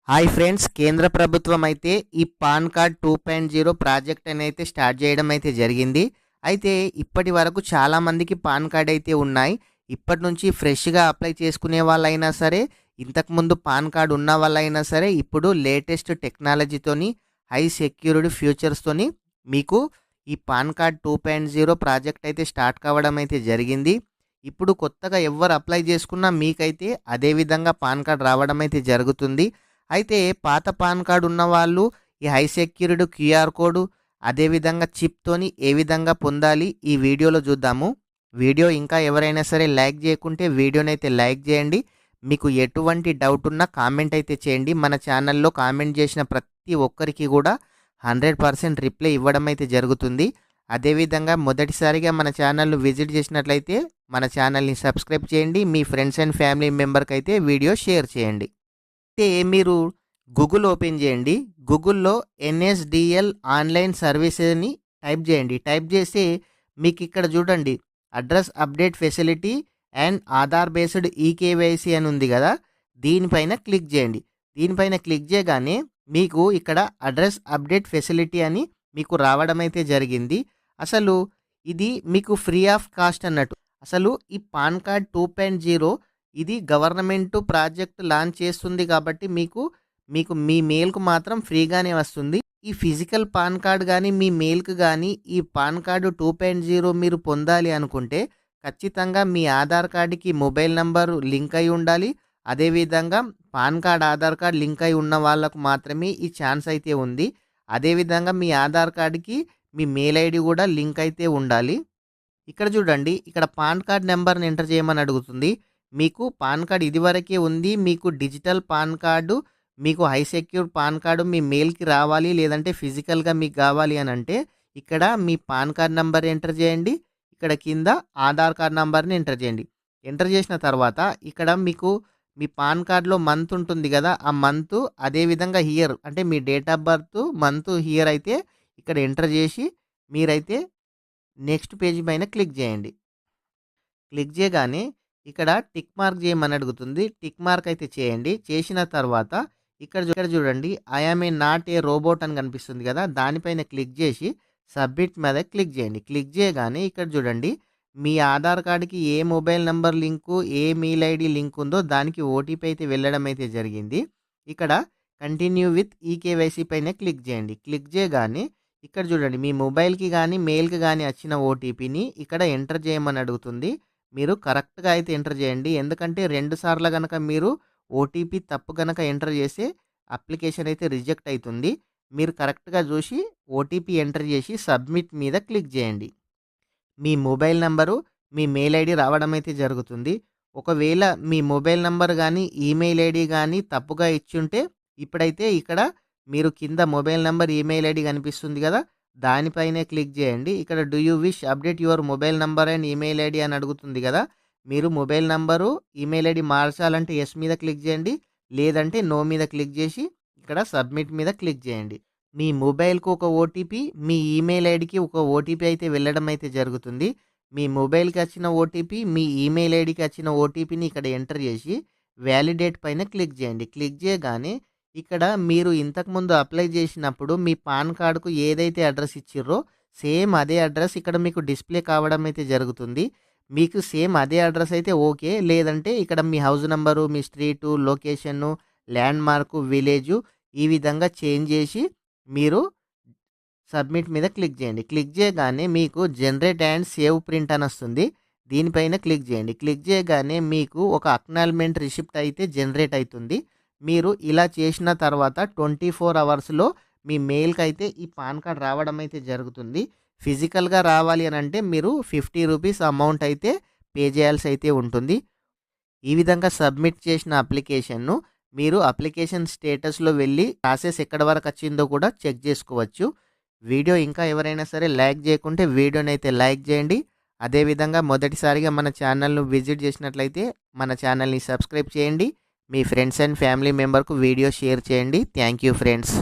Hi friends, కేంద్ర ప్రభుత్వం అయితే ఈ పాన్ కార్డ్ 2.0 ప్రాజెక్ట్ అయితే స్టార్ట్ చేయడం అయితే జరిగింది. అయితే ఇప్పటి వరకు చాలామందికి పాన్ కార్డ్ అయితే ఉన్నాయి. ఇప్పటి నుంచి ఫ్రెష్గా అప్లై చేసుకునే వాళ్ళైనా సరే, ఇంతకుముందు పాన్ కార్డ్ ఉన్న వాళ్ళైనా సరే, ఇప్పుడు లేటెస్ట్ టెక్నాలజీతోని హై సెక్యూరిటీ ఫ్యూచర్స్తోని మీకు ఈ పాన్ కార్డ్ 2.0 ప్రాజెక్ట్ అయితే స్టార్ట్ కావడం అయితే జరిగింది. ఇప్పుడు కొత్తగా ఎవరు అప్లై చేసుకున్నా మీకైతే అదే విధంగా పాన్ కార్డ్ రావడం అయితే జరుగుతుంది. అయితే పాత పాన్ కార్డ్ ఉన్నవాళ్ళు ఈ హై సెక్యూరిటీ క్యూఆర్ కోడ్ అదేవిధంగా చిప్తోని ఏ విధంగా పొందాలి ఈ వీడియోలో చూద్దాము. వీడియో ఇంకా ఎవరైనా సరే లైక్ చేయకుంటే వీడియోని అయితే లైక్ చేయండి. మీకు ఎటువంటి డౌట్ ఉన్నా కామెంట్ అయితే చేయండి. మన ఛానల్లో కామెంట్ చేసిన ప్రతి ఒక్కరికి కూడా 100% రిప్లై ఇవ్వడం అయితే జరుగుతుంది. అదేవిధంగా మొదటిసారిగా మన ఛానల్ను విజిట్ చేసినట్లయితే మన ఛానల్ని సబ్స్క్రైబ్ చేయండి. మీ ఫ్రెండ్స్ అండ్ ఫ్యామిలీ మెంబర్కి అయితే వీడియో షేర్ చేయండి. అయితే మీరు గూగుల్ ఓపెన్ చేయండి. గూగుల్లో ఎన్ఎస్డిఎల్ ఆన్లైన్ సర్వీసెస్ అని టైప్ చేయండి. టైప్ చేసి మీకు ఇక్కడ చూడండి, address update facility and Aadhaar based eKYC అని ఉంది కదా, దీనిపైన క్లిక్ చేయండి. దీనిపైన క్లిక్ చేయగానే మీకు ఇక్కడ అడ్రస్ అప్డేట్ ఫెసిలిటీ అని మీకు రావడం అయితే జరిగింది. అసలు ఇది మీకు ఫ్రీ ఆఫ్ కాస్ట్ అన్నట్టు. అసలు ఈ పాన్ కార్డ్ 2.0 ఇది గవర్నమెంట్ ప్రాజెక్ట్ లాంచ్ చేస్తుంది కాబట్టి మీకు మీ మెయిల్కు మాత్రం ఫ్రీగానే వస్తుంది. ఈ ఫిజికల్ పాన్ కార్డ్ కానీ మీ మెయిల్కి కానీ ఈ పాన్ కార్డు 2.0 మీరు పొందాలి అనుకుంటే ఖచ్చితంగా మీ ఆధార్ కార్డుకి మొబైల్ నంబర్ లింక్ అయి ఉండాలి. అదేవిధంగా pan card Aadhaar card link అయి ఉన్న వాళ్ళకు మాత్రమే ఈ ఛాన్స్ అయితే ఉంది. అదేవిధంగా మీ ఆధార్ కార్డుకి మీ మెయిల్ ఐడి కూడా లింక్ అయితే ఉండాలి. ఇక్కడ చూడండి, ఇక్కడ పాన్ కార్డ్ నెంబర్ని ఎంటర్ చేయమని అడుగుతుంది. మీకు పాన్ కార్డ్ ఇదివరకే ఉంది, మీకు డిజిటల్ పాన్ కార్డు, మీకు హై సెక్యూర్ పాన్ కార్డు మీ మెయిల్కి రావాలి, లేదంటే ఫిజికల్గా మీకు కావాలి అని అంటే ఇక్కడ మీ పాన్ కార్డ్ నెంబర్ ఎంటర్ చేయండి. ఇక్కడ కింద ఆధార్ కార్డ్ నెంబర్ని ఎంటర్ చేయండి. ఎంటర్ చేసిన తర్వాత ఇక్కడ మీకు మీ పాన్ కార్డులో మంత్ ఉంటుంది కదా, ఆ మంత్ అదేవిధంగా ఇయర్ అంటే మీ date of birth month year అయితే ఇక్కడ ఎంటర్ చేసి మీరైతే నెక్స్ట్ పేజీ పైన క్లిక్ చేయండి. క్లిక్ చేయగానే ఇక్కడ టిక్ మార్క్ చేయమని అడుగుతుంది. టిక్ మార్క్ అయితే చేయండి. చేసిన తర్వాత ఇక్కడ చూడండి, I am a not a robot అని కనిపిస్తుంది కదా, దానిపైన క్లిక్ చేసి సబ్మిట్ మీద క్లిక్ చేయండి. క్లిక్ చేయగానే ఇక్కడ చూడండి, మీ ఆధార్ కార్డుకి ఏ మొబైల్ నెంబర్ లింకు ఏ మెయిల్ ఐడి లింక్ ఉందో దానికి ఓటీపీ అయితే వెళ్ళడం అయితే జరిగింది. ఇక్కడ కంటిన్యూ విత్ ఈకేవైసీ పైన క్లిక్ చేయండి. క్లిక్ చేయగానే ఇక్కడ చూడండి, మీ మొబైల్కి కానీ మెయిల్కి కానీ వచ్చిన ఓటీపీని ఇక్కడ ఎంటర్ చేయమని అడుగుతుంది. మీరు కరెక్ట్గా అయితే ఎంటర్ చేయండి. ఎందుకంటే 2 సార్లు కనుక మీరు ఓటీపీ తప్పు కనుక ఎంటర్ చేస్తే అప్లికేషన్ అయితే రిజెక్ట్ అవుతుంది. మీరు కరెక్ట్గా చూసి ఓటీపీ ఎంటర్ చేసి సబ్మిట్ మీద క్లిక్ చేయండి. మీ మొబైల్ నంబరు మీ మెయిల్ ఐడి రావడం అయితే జరుగుతుంది. ఒకవేళ మీ మొబైల్ నంబర్ కానీ ఈమెయిల్ ఐడి కానీ తప్పుగా ఇచ్చుంటే ఇప్పుడైతే ఇక్కడ మీరు కింద మొబైల్ నంబర్ ఈమెయిల్ ఐడి కనిపిస్తుంది కదా, దానిపైనే క్లిక్ చేయండి. ఇక్కడ do you wish update your mobile number and email ID అని అడుగుతుంది కదా, మీరు మొబైల్ నంబరు ఈమెయిల్ ఐడి మార్చాలంటే ఎస్ మీద క్లిక్ చేయండి, లేదంటే నో మీద క్లిక్ చేసి ఇక్కడ సబ్మిట్ మీద క్లిక్ చేయండి. మీ మొబైల్కు ఒక ఓటీపీ, మీ ఈమెయిల్ ఐడికి ఒక ఓటీపీ అయితే వెళ్ళడం అయితే జరుగుతుంది. మీ మొబైల్కి వచ్చిన ఓటీపీ, మీ ఈమెయిల్ ఐడికి వచ్చిన ఓటీపీని ఇక్కడ ఎంటర్ చేసి వ్యాలిడేట్ పైన క్లిక్ చేయండి. క్లిక్ చేయగానే ఇక్కడ మీరు ఇంతకుముందు అప్లై చేసినప్పుడు మీ పాన్ కార్డుకు ఏదైతే అడ్రస్ ఇచ్చిర్రో సేమ్ అదే అడ్రస్ ఇక్కడ మీకు డిస్ప్లే కావడం అయితే జరుగుతుంది. మీకు సేమ్ అదే అడ్రస్ అయితే ఓకే, లేదంటే ఇక్కడ మీ హౌస్ నంబరు, మీ street, location, landmark, village ఈ విధంగా చేంజ్ చేసి మీరు సబ్మిట్ మీద క్లిక్ చేయండి. క్లిక్ చేయగానే మీకు జనరేట్ అండ్ సేవ్ ప్రింట్ అని వస్తుంది. దీనిపైన క్లిక్ చేయండి. క్లిక్ చేయగానే మీకు ఒక అక్నాలజ్మెంట్ రిసిప్ట్ అయితే జనరేట్ అవుతుంది. మీరు ఇలా చేసిన తర్వాత 24 అవర్స్లో మీ మెయిల్కి అయితే ఈ పాన్ కార్డ్ రావడం అయితే జరుగుతుంది. ఫిజికల్గా రావాలి అని అంటే మీరు 50 రూపీస్ అమౌంట్ అయితే పే చేయాల్సి అయితే ఉంటుంది. ఈ విధంగా సబ్మిట్ చేసిన అప్లికేషన్ను మీరు అప్లికేషన్ స్టేటస్లో వెళ్ళి ప్రాసెస్ ఎక్కడి వరకు వచ్చిందో కూడా చెక్ చేసుకోవచ్చు. వీడియో ఇంకా ఎవరైనా సరే లైక్ చేయకుంటే వీడియోని అయితే లైక్ చేయండి. అదేవిధంగా మొదటిసారిగా మన ఛానల్ను విజిట్ చేసినట్లయితే మన ఛానల్ని సబ్స్క్రైబ్ చేయండి. మీ ఫ్రెండ్స్ అండ్ ఫ్యామిలీ మెంబర్కు వీడియో షేర్ చేయండి. Thank you friends.